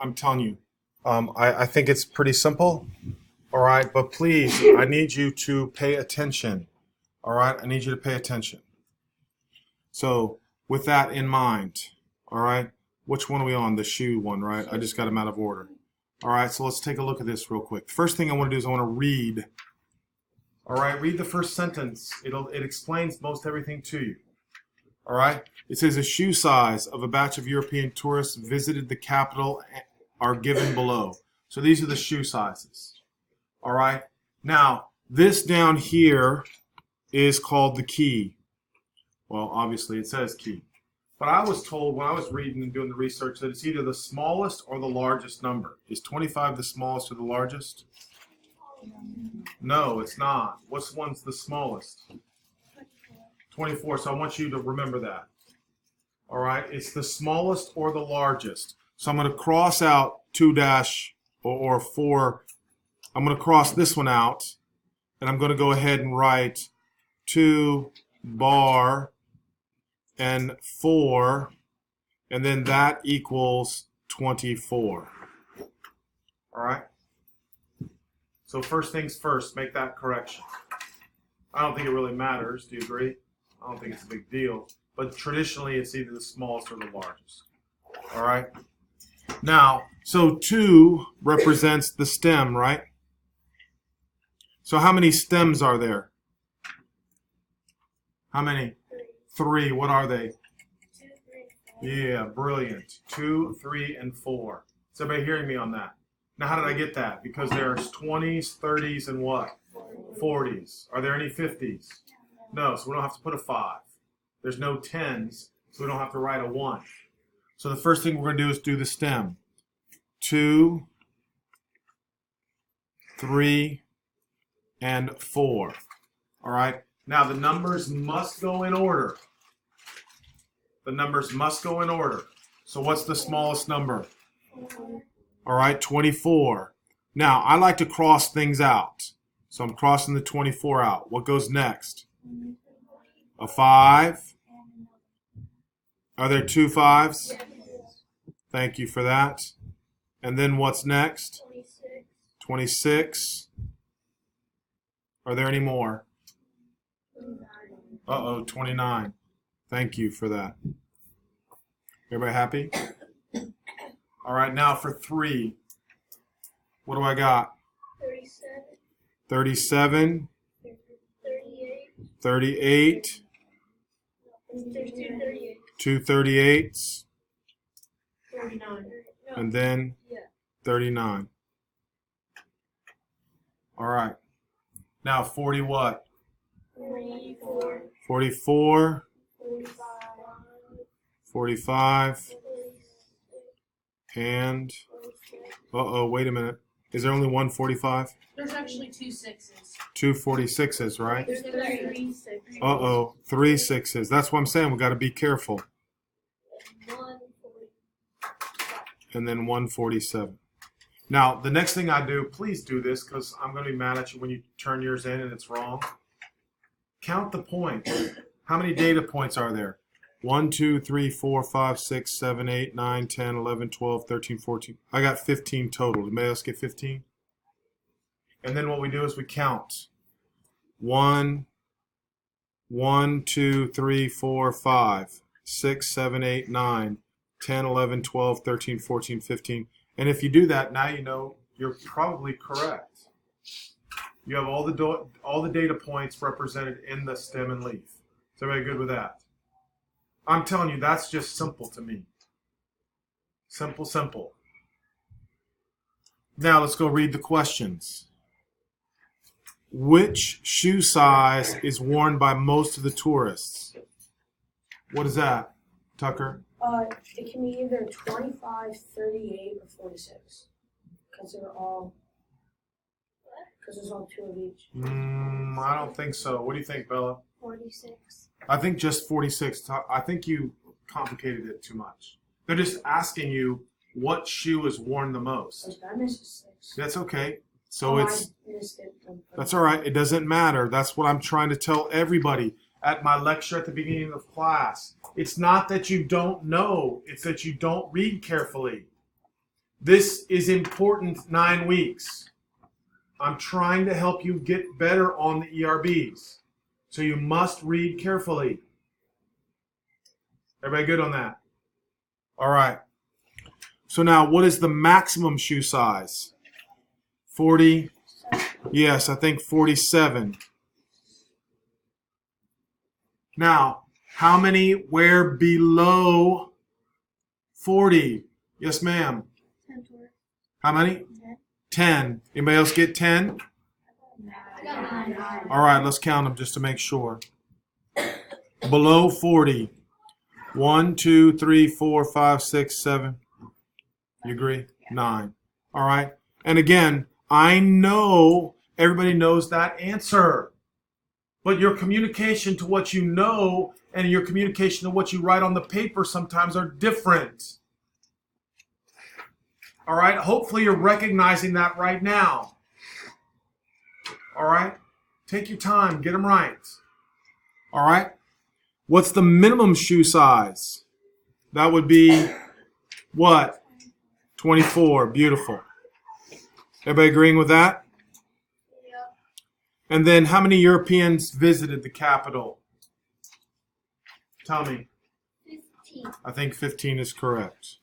I'm telling you, I think it's pretty simple. All right, but please, I need you to pay attention. All right, I need you to pay attention. So, with that in mind, all right, which one are we on? The shoe one, right? I just got them out of order. All right, so let's take a look at this real quick. First thing I want to do is I want to read. All right, read the first sentence. It explains most everything to you. All right, it says a shoe size of a batch of European tourists visited the capital are given below. So these are the shoe sizes. All right, now this down here is called the key. Well, obviously it says key. But I was told when I was reading and doing the research that it's either the smallest or the largest number. Is 25 the smallest or the largest? No, it's not. Which one's the smallest? 24. So I want you to remember that. All right, it's the smallest or the largest. So I'm going to cross out 2 dash or 4. I'm going to cross this one out, and I'm going to go ahead and write 2 bar and 4, and then that equals 24. All right? So first things first, make that correction. I don't think it really matters. Do you agree? I don't think it's a big deal. But traditionally, it's either the smallest or the largest. All right? Now, so 2 represents the stem, right? So how many stems are there? How many? 3. What are they? 2, 3, 4. Yeah, brilliant. 2, 3, and 4. Is everybody hearing me on that? Now, how did I get that? Because there's 20s, 30s, and what? 40s. Are there any 50s? No, so we don't have to put a 5. There's no 10s, so we don't have to write a 1. So the first thing we're going to do is do the stem. 2, 3, and 4. All right? Now, the numbers must go in order. The numbers must go in order. So what's the smallest number? 4. All right, 24. Now, I like to cross things out. So I'm crossing the 24 out. What goes next? A 5. Are there 2 5s? Thank you for that. And then what's next? 26. 26. Are there any more? 29. Uh-oh, 29. Thank you for that. Everybody happy? All right, now for 3. What do I got? 37. 37, 38. 38, There's 238. 2 38s, 39. No. and then Yeah. 39. All right. Now 40 what? 44. 44, 45. 45, and uh-oh, wait a minute. Is there only one 45? There's actually 2 6s. 2 46s, right? There's 3 6. Uh-oh, 3 6s. That's what I'm saying. We got to be careful. 1 And then 147. Now, the next thing I do, please do this because I'm going to be mad at you when you turn yours in and it's wrong. Count the points. How many data points are there? 1, 2, 3, 4, 5, 6, 7, 8, 9, 10, 11, 12, 13, 14. I got 15 total. Did anybody else get 15? And then what we do is we count. 1, 2, 3, 4, 5, 6, 7, 8, 9, 10, 11, 12, 13, 14, 15. And if you do that, now you know you're probably correct. You have all the data points represented in the stem and leaf. Is everybody good with that? I'm telling you, that's just simple to me. Simple, simple. Now let's go read the questions. Which shoe size is worn by most of the tourists? What is that, Tucker? It can be either 25, 38, or 46. Because there's all 2 of each. I don't think so. What do you think, Bella? 46. I think just 46. I think you complicated it too much. They're just asking you what shoe is worn the most. I missed a 6. That's okay. So it's I missed it. that's all right. It doesn't matter. That's what I'm trying to tell everybody at my lecture at the beginning of class. It's not that you don't know. It's that you don't read carefully. This is important 9 weeks. I'm trying to help you get better on the ERBs. So you must read carefully. Everybody good on that? All right. So now, what is the maximum shoe size? 40? Yes, I think 47. Now, how many wear below 40? Yes, ma'am. 10 to work. How many? 10. Anybody else get 10? I got 9. All right, let's count them just to make sure. Below 40. 1, 2, 3, 4, 5, 6, 7. You agree? 9. All right. And again, I know everybody knows that answer. But your communication to what you know and your communication to what you write on the paper sometimes are different. All right. Hopefully you're recognizing that right now. All right. Take your time. Get them right. All right. What's the minimum shoe size? That would be what? 24. Beautiful. Everybody agreeing with that? Yep. And then how many Europeans visited the capital? Tell me. 15. I think 15 is correct.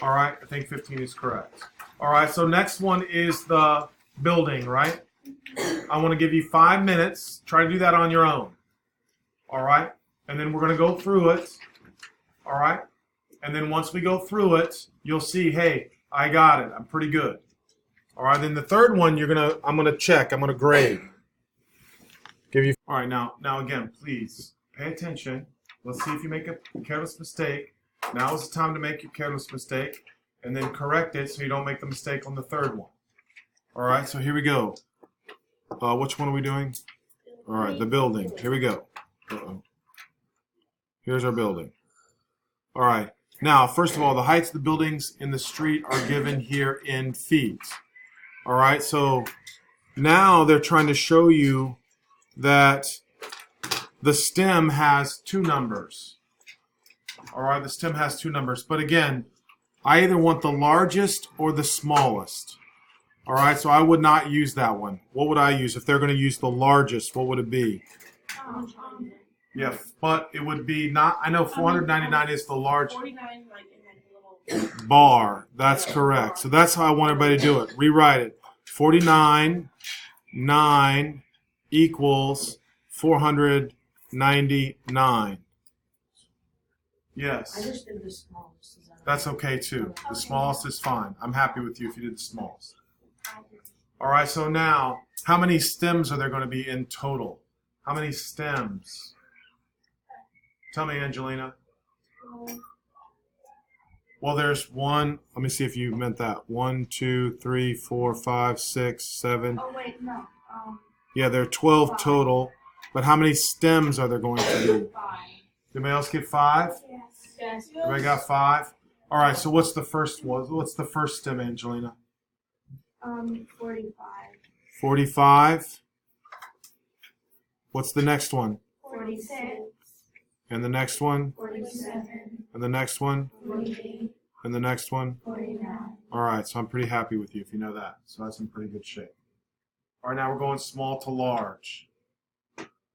All right, I think 15 is correct. All right, so next one is the building, right? I want to give you 5 minutes. Try to do that on your own. All right, and then we're going to go through it. All right, and then once we go through it, you'll see, hey, I got it. I'm pretty good. All right, then the third one, I'm gonna check. I'm gonna grade. All right, now again, please pay attention. Let's see if you make a careless mistake. Now is the time to make your careless mistake, and then correct it so you don't make the mistake on the third one. All right, so here we go. Which one are we doing? All right, the building. Here we go. Uh-oh. Here's our building. All right. Now, first of all, the heights of the buildings in the street are given here in feet. All right, so now they're trying to show you that the stem has 2 numbers. All right, the stem has 2 numbers. But again, I either want the largest or the smallest. All right, so I would not use that one. What would I use? If they're going to use the largest, what would it be? Yeah, but it would be not, I know 499 is the large 49, like, in that little bar. That's correct. So that's how I want everybody to do it. Rewrite it. 49, 9 equals 499. Yes. I just did the smallest. That's okay too. The smallest is fine. I'm happy with you if you did the smallest. All right, so now, how many stems are there going to be in total? How many stems? Tell me, Angelina. Well, there's 1. Let me see if you meant that. 1, 2, 3, 4, 5, 6, 7. Oh, wait, no. Yeah, there are 12 total. But how many stems are there going to be? 5. Anybody else get 5? Yes. Everybody got 5? All right, so what's the first one? What's the first stem, Angelina? 45. 45. What's the next one? 46. And the next one? 47. And the next one? 48. And the next one? 49. All right, so I'm pretty happy with you if you know that. So that's in pretty good shape. All right, now we're going small to large.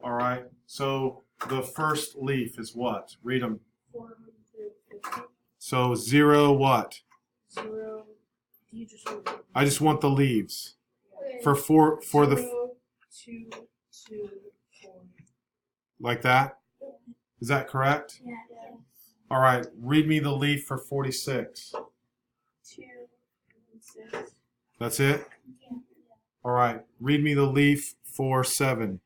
All right, so the first leaf is what? Read them. 450. So 0 what? 0. Do you just want I just want the leaves. Okay. For the 0, 2, 2, 4. like that? Is that correct? Yeah. All right, read me the leaf for 46. 2, 6. That's it? Yeah. All right, read me the leaf for 7.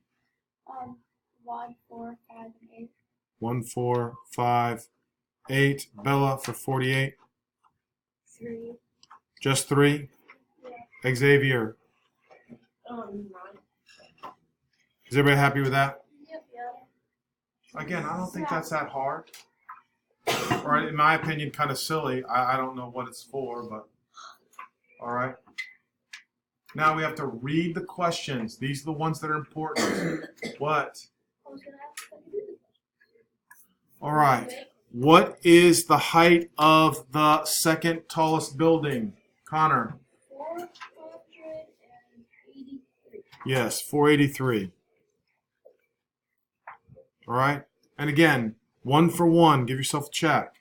1, 4, 5, and 8. 1, 4, 5, 8. Bella for 48. 3. Just 3. Yeah. Xavier. 9. Is everybody happy with that? Yep. Again, I don't think that's that hard. Or in my opinion, kind of silly. I don't know what it's for, but all right. Now we have to read the questions. These are the ones that are important. What? I was gonna ask how to do this. All right. What is the height of the second tallest building? Connor. 483. Yes, 483. All right. And again, 1 for 1. Give yourself a check.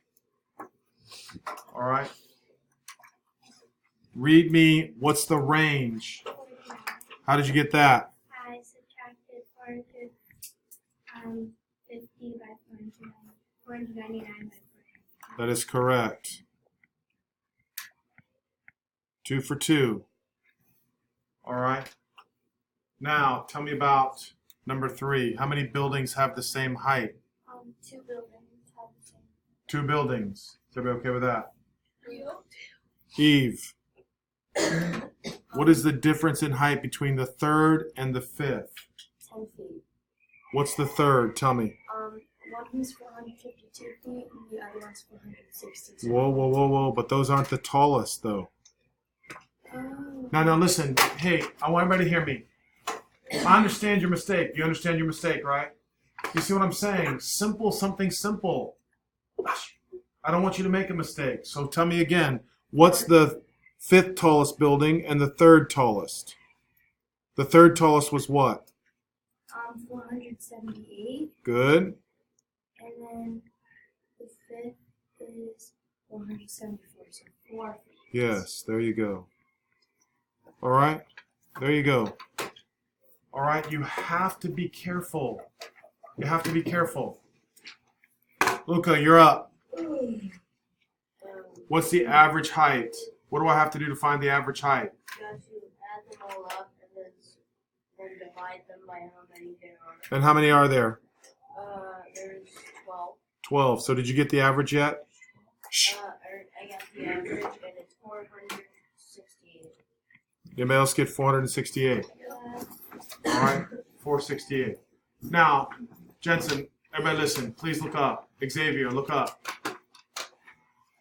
All right. Read me, what's the range? How did you get that? I subtracted 450 by 499 by 400. That is correct. 2 for 2. All right. Now, tell me about number 3. How many buildings have the same height? 2 buildings have the same. 2 buildings. Is everybody okay with that? 3. Eve, what is the difference in height between the third and the fifth? 10 feet. What's the third? Tell me. One is 452 feet and the other one's 462. Whoa, whoa, whoa, whoa. But those aren't the tallest, though. Oh. Now, listen. Hey, I want everybody to hear me. I understand your mistake. You understand your mistake, right? You see what I'm saying? Simple, something simple. I don't want you to make a mistake. So tell me again, what's the fifth tallest building and the third tallest? The third tallest was what? 478. Good. And then the fifth is 474. So 4. Yes, there you go. All right. There you go. All right. You have to be careful. You have to be careful. Luca, you're up. What's the average height? What do I have to do to find the average height? You have to add them all up and then divide them by how many there are. And how many are there? There's 12. 12. So did you get the average yet? Shh. I got the average and it's 468. Anybody else get 468? All right. 468. Now, Jensen, everybody listen. Please look up. Xavier, look up.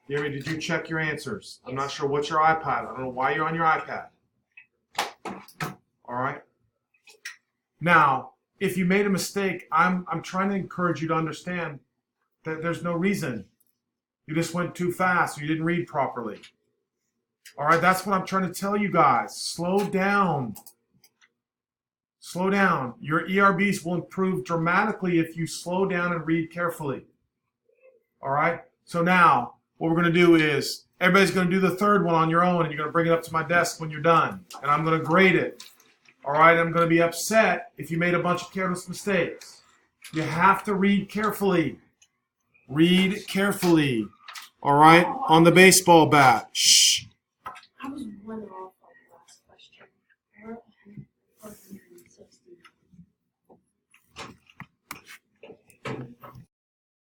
Gary, did you check your answers? I'm not sure what's your iPad. I don't know why you're on your iPad. All right. Now, if you made a mistake, I'm trying to encourage you to understand that there's no reason. You just went too fast. Or you didn't read properly. All right. That's what I'm trying to tell you guys. Slow down. Slow down. Your ERBs will improve dramatically if you slow down and read carefully. All right. So now, what we're going to do is, everybody's going to do the third one on your own, and you're going to bring it up to my desk when you're done. And I'm going to grade it. All right? I'm going to be upset if you made a bunch of careless mistakes. You have to read carefully. Read carefully. All right? On the baseball bat. Shh. I was one off on the last question.